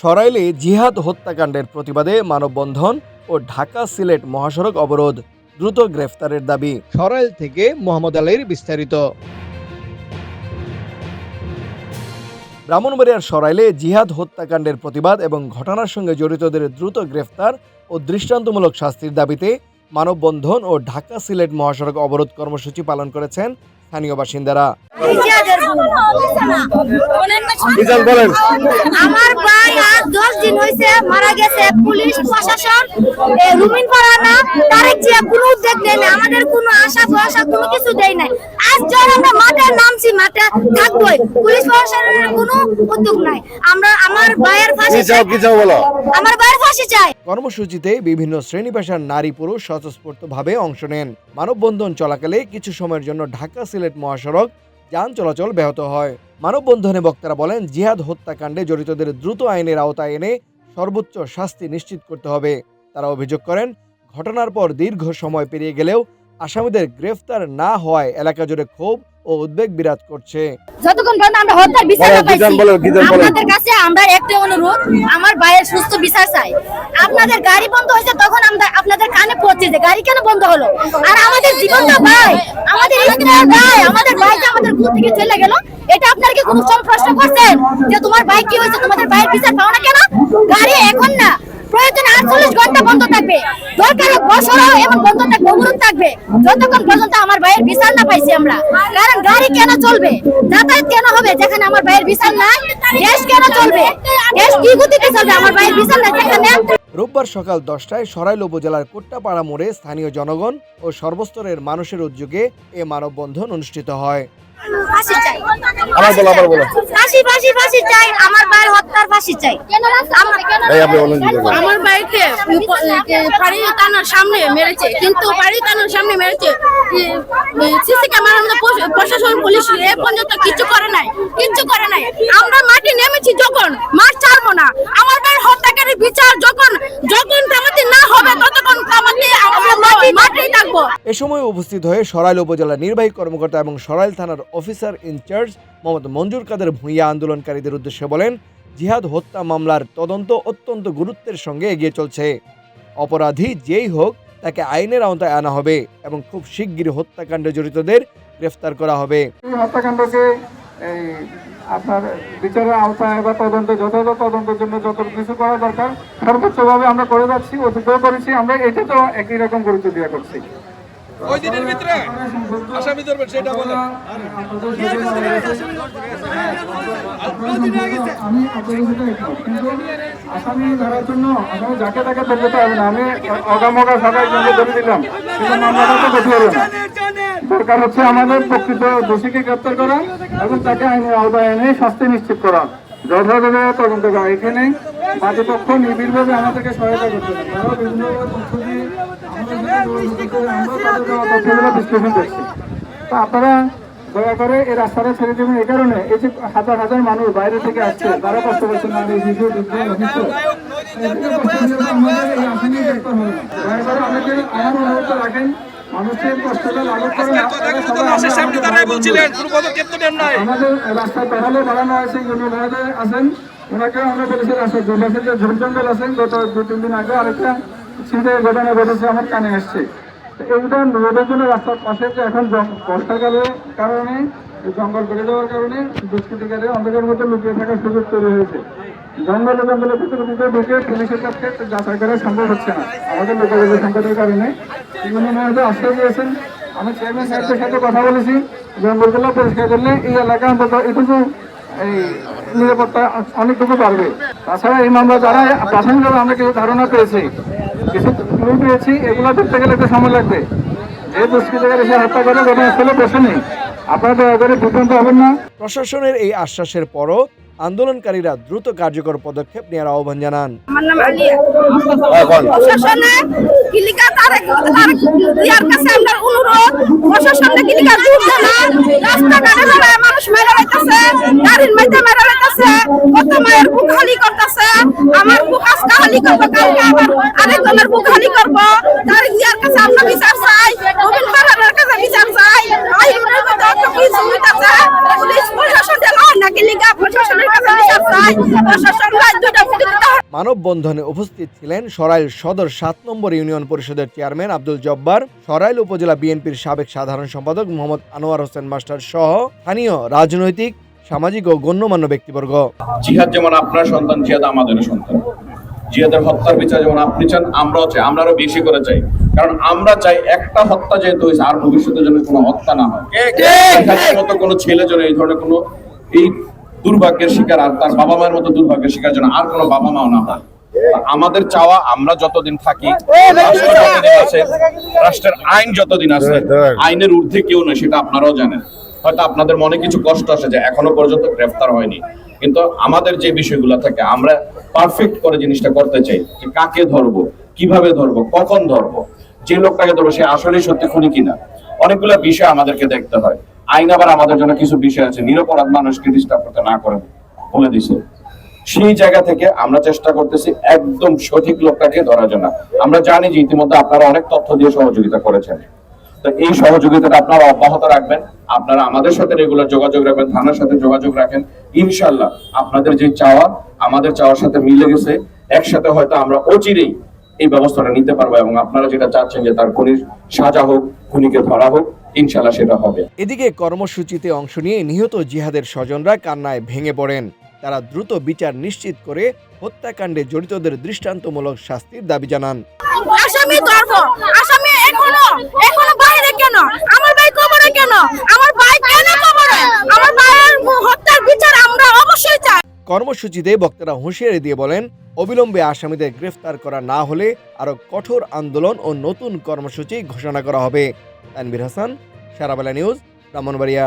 সরাইলে জিহাদ হত্যাকাণ্ডের প্রতিবাদে মানববন্ধন ও ঢাকা সিলেট মহাসড়ক অবরোধ, দ্রুত গ্রেফতারের দাবি। সরাইল থেকে মোহাম্মদ আলীর বিস্তারিত। ব্রাহ্মণবাড়িয়ার সরাইলে জিহাদ হত্যাকাণ্ডের প্রতিবাদ এবং ঘটনার সঙ্গে জড়িতদের দ্রুত গ্রেফতার ও দৃষ্টান্তমূলক শাস্তির দাবিতে মানববন্ধন ও ঢাকা সিলেট মহাসড়ক অবরোধ কর্মসূচি পালন করেছেন স্থানীয় বাসিন্দারা। আমার ভাই আজ 10 দিন হয়েছে মারা গেছে। পুলিশ প্রশাসন রুমিন পাড়া না তারেক জিয়া কোনো উদ্যোগ নেয় না, আমাদের কোনো আশা ভরসা কোনো কিছু দেয় নাই। আজ যখন আমরা মাঠে নামছি, মাঠে থাকবোই, পুলিশ প্রশাসনের কোনো উদ্যোগ নাই। আমরা আমার ভাইয়ের ফাঁসি চাই, আমার ভাইয়ের ফাঁসি চাই। কর্মসূচিতে বিভিন্ন শ্রেণী পেশার নারী পুরুষ স্বতঃস্ফূর্তভাবে অংশ নেন। মানববন্ধন চলাকালে কিছু সময়ের জন্য ঢাকা সিলেট মহাসড়ক যান চলাচল ব্যাহত হয়। মানববন্ধনে বক্তারা বলেন, জিহাদ হত্যাকাণ্ডে জড়িতদের দ্রুত আইনের আওতায় এনে সর্বোচ্চ শাস্তি নিশ্চিত করতে হবে। তারা অভিযোগ করেন, ঘটনার পর দীর্ঘ সময় পেরিয়ে গেলেও আসামিদের গ্রেফতার না হওয়ায় এলাকা জুড়ে ক্ষোভ ও উদ্বেগ বিরাজ করছে। যতক্ষণ পর্যন্ত আমরা হত্যার বিচার না পাইছি, আপনাদের কাছে আমরা একটা অনুরোধ, আমার ভাইয়ের সুস্থ বিচার চাই। আপনাদের গাড়ি বন্ধ হয়েছে, তখন আমরা আপনাদের কানে পৌঁছে যে গাড়ি কেন বন্ধ হলো? আর আমাদের জীবনটা ভাই, আমাদের স্ত্রীর ভাই, আমাদের ভাইটা আমাদের ঘর থেকে চলে গেল। এটা আপনারা কি কোনো সময় প্রশ্ন করছেন যে তোমার ভাই কি হয়েছে, তোমাদের ভাইয়ের বিচার পাও না কেন? গাড়ি এখন না, প্রয়োজনে 48 ঘন্টা বন্ধ থাকবে, দরকারে বছরও এবং বন্ধ থাকবে, অবরোধ থাকবে, যতক্ষণ পর্যন্ত আমার ভাইয়ের বিচার না পাইছি আমরা। কারণ গাড়ি কেন চলবে, যাতায়াত কেন হবে যেখানে আমার ভাইয়ের বিচার নাই? দেশ কেন চলবে, দেশ কি গতিতে চলবে আমার ভাইয়ের বিচার নাই যেখানে? রোববার সকাল 10টায় সরাইল উপজেলার কোট্টাপাড়া মোড়ে স্থানীয় জনগণ ও সর্বস্তরের মানুষের উদ্যোগে এ মানববন্ধন অনুষ্ঠিত হয়। ফাঁসি চাই, ফাঁসি চাই, আমার ভাইয়ের হত্যার ফাঁসি চাই। আমার ভাইকে বাড়ি থানার সামনে মেরেছে, কিন্তু বাড়ি থানার সামনে মেরেছে, সিসি ক্যামেরা প্রশাসন পুলিশ এ পর্যন্ত কিছু করে নাই। আমরা মাঠে নেমেছি, যখন মাঠ ছাড়বো না। আমার ভাইয়ের হত্যাকারীর বিচার যখন আমাদের না হবে, ততক্ষণ আমরা মাঠেই থাকবো। এ সময় উপস্থিত হয়ে সরাইল উপজেলা নির্বাহী কর্মকর্তা এবং সরাইল থানার অফিসার ইনচার্জ মোহাম্মদ মঞ্জুর কাদের ভূঁইয়া আন্দোলনকারীদের উদ্দেশ্যে বলেন, জিহাদ হত্যা মামলার তদন্ত অত্যন্ত গুরুত্বের সঙ্গে এগিয়ে চলছে। অপরাধী যেই হোক তাকে আইনের আওতায় আনা হবে এবং খুব শিগগিরই হত্যাকাণ্ডে জড়িতদের গ্রেফতার করা হবে। এই হত্যাকাণ্ডকে আপনার বিচারের আওতায় বা তদন্তের যথাযথ তদন্তের জন্য যত কিছু করা দরকার সর্বোচ্চভাবে আমরা করে যাচ্ছি, অতিক্রম করেছি। আমরা এটা তো একই রকম গুরুত্ব দিয়ে করছি। ওই দিনের ভিতরে আসামি ধরবেন সেটা বলেন। আমি কিন্তু আসামি ধরার জন্য আসামি যাকে তাকে ধরতে হবে না। আমি অগামগা সবাই ধরে দিলাম, কিন্তু মামলাটা তো করতে হবে না। দরকার হচ্ছে আমাদের প্রকৃত দোষীকে গ্রেপ্তার করা এবং তাকে আইনের আওতায় এনে শাস্তি নিশ্চিত করা, যথাযথ তদন্ত করা। এখানে বাদীপক্ষ নিবিড়ভাবে আমাদেরকে সহায়তা করতে হবে। তারা বিভিন্নভাবে তথ্য দিয়ে আমরা বিশ্লেষণ করছি। তো আপনারা দয়া করে এই রাস্তাটা ছেড়ে দেবেন। এই কারণে এই যে হাজার হাজার মানুষ বাইরে থেকে আসছে, তারা কষ্ট করছে, নারী শিশু দয়া করে আমাকে আমার অনুরোধ রাখেন, মানুষের কষ্টটা লাঘব করে। আমাদের রাস্তায় পেড়ালে বাড়ানো আছে, আছেন ওনাকে আমরা বলেছি রাস্তার দুপাশে যে ঝোপ জঙ্গল আছেন, গত 2-3 দিন আগে আরেকটা ছিনতাইয়ের ঘটনা ঘটেছে, আমার কানে আসছে। এইটা রোডের জন্য রাস্তার পাশে যে এখন বর্ষাকালের কারণে জঙ্গল বেড়ে যাওয়ার কারণে দুষ্কৃতিকারী অন্ধকারের মধ্যে লুকিয়ে থাকার সুযোগ তৈরি হয়েছে। জঙ্গলের ভিতরে ঢুকে পুলিশের কাছে যাচাই করা সম্ভব হচ্ছে না আমাদের লোকালয় সংকটের কারণে। বিভিন্ন মেয়েদের আশ্রয় দিয়েছেন। আমি চেয়ারম্যান সাহেবের সাথে কথা বলেছি, জঙ্গলগুলো পরিষ্কার করলে এই এলাকা অন্তত এটুকু এই নিরাপত্তা অনেকটুকু বাড়বে। তাছাড়া এই মামলা যারা প্রাথমিকভাবে আমরা কিছু ধারণা পেয়েছি, কিছু ক্লু পেয়েছি, এগুলো ধরতে গেলে একটু সময় লাগবে। যে দুষ্কৃতিকারী সে হত্যা করে ঘটনাস্থলে বসেনি, আপনারা দয়া করে বিভ্রান্ত হবেন না। প্রশাসনের এই আশ্বাসের পরও আন্দোলনকারীরা দ্রুত কার্যকর পদক্ষেপ নেওয়ার আহ্বান জানান। আমার নাম আলিয়া। প্রশাসনে কিলিকা তারেক ইয়ার কাছে আমরা অনুরোধ, প্রশাসনে কিলিকা দুধ না, রাস্তাঘাটে মেরে মানুষ মেরে রাখতেছে, গাড়ির মধ্যে মেরে রাখতেছে, কত মায়ের বুক খালি করতেছে। আমার বুক আজকে খালি করবো, কালকে আবার আরেকজনের বুক খালি করবো। তারেক ইয়ার কাছে আমরা বিচার চাই, রবীন পাড়ার কাছে বিচার চাই। আইনের মধ্যে অত কিছু হইতাছে, পুলিশ প্রশাসন দেয় না, কিলিকা প্রশাসনে প্রশাসনের কাছে বিচার চাই, প্রশাসন দুইটা মুক্তি দিতে হবে। মানববন্ধনে উপস্থিত ছিলেন সরাইল সদর 7 নম্বর ইউনিয়ন পরিষদের চেয়ারম্যান আব্দুল জব্বার, সরাইল উপজেলা বিএনপির সাবেক সাধারণ সম্পাদক মোহাম্মদ আনোয়ার হোসেন মাস্টার সহ স্থানীয় রাজনৈতিক, সামাজিক ও গণ্যমান্য ব্যক্তিবর্গ। জিহাদ যেমন আপনার সন্তান, জিহাদ আমাদেরও সন্তান। জিহাদের হত্যার বিচার যেমন আপনি চান, আমরাও চাই, আমরা আরো বেশি করে চাই। কারণ আমরা চাই একটা হত্যা যেহেতু হয়েছে আর ভবিষ্যতের জন্য কোনো হত্যা না হয়। জিহাদের মতো কোনো ছেলে যেন এই ধরনের কোনো এই দুর্ভাগ্যের শিকার আর তার বাবা মায়ের মতো দুর্ভাগ্যের শিকার যেন আর কোনো বাবা মাও না হয়। আমাদের চাওয়া, আমরা যতদিন থাকি, রাষ্ট্র যতদিন আছে, রাষ্ট্রের আইন যতদিন আছে, আইনের ঊর্ধ্বে কেউ নয়, সেটা আপনারাও জানেন। হয়তো আপনাদের মনে কিছু কষ্ট আসে যে এখনো পর্যন্ত গ্রেফতার হয়নি, কিন্তু আমাদের যে বিষয়গুলো থাকে আমরা পারফেক্ট করে জিনিসটা করতে চাই যে কাকে ধরবো, কিভাবে ধরবো, কখন ধরবো, যে লোকটাকে ধরবো সে আসলে সত্যি খুনি কিনা। অনেকগুলো বিষয় আমাদেরকে দেখতে হয়। আইন আবার আমাদের জন্য কিছু বিষয় আছে নিরপরাধ মানুষকে ডিস্টার্ব করতে না করে বলে দিছে। সেই জায়গা থেকে আমরা চেষ্টা করতেছি একদম সঠিক লোকটাকে ধরার জন্য। আমরা জানি যে ইতিমধ্যে আপনারা অনেক তথ্য দিয়ে সহযোগিতা করেছেন, তো এই সহযোগিতাটা আপনারা অব্যাহত রাখবেন। আপনারা আমাদের সাথে রেগুলার যোগাযোগ রাখবেন, থানার সাথে যোগাযোগ রাখেন। ইনশাল্লাহ আপনাদের যে চাওয়া আমাদের চাওয়ার সাথে মিলে গেছে, একসাথে হয়তো আমরা অচিরেই এই ব্যবস্থাটা নিতে পারবো এবং আপনারা যেটা চাচ্ছেন যে তার খুনির সাজা হোক, খুনিকে ধরা হোক, ইনশাল্লাহ সেটা হবে। এদিকে কর্মসূচিতে অংশ নিয়ে নিহত জিহাদের স্বজনরা কান্নায় ভেঙে পড়েন। তারা দ্রুত বিচার নিশ্চিত করে হত্যাকাণ্ডে জড়িতদের দৃষ্টান্তমূলক শাস্তির দাবি জানান। আসামি ধরবো, আসামি এখনো বাইরে কেন, আমার ভাই কবরে কেন, আমার ভাই কেন কবরে, আমার ভাইয়ের হত্যার বিচার আমরা অবশ্যই চাই। কর্মসূচিতে বক্তারা হুঁশিয়ারি দিয়ে বলেন, অবিলম্বে আসামিদের গ্রেফতার করা না হলে আরো কঠোর আন্দোলন ও নতুন কর্মসূচি ঘোষণা করা হবে। তানভীর হাসান, সারাবেলা নিউজ, ব্রাহ্মণবাড়িয়া।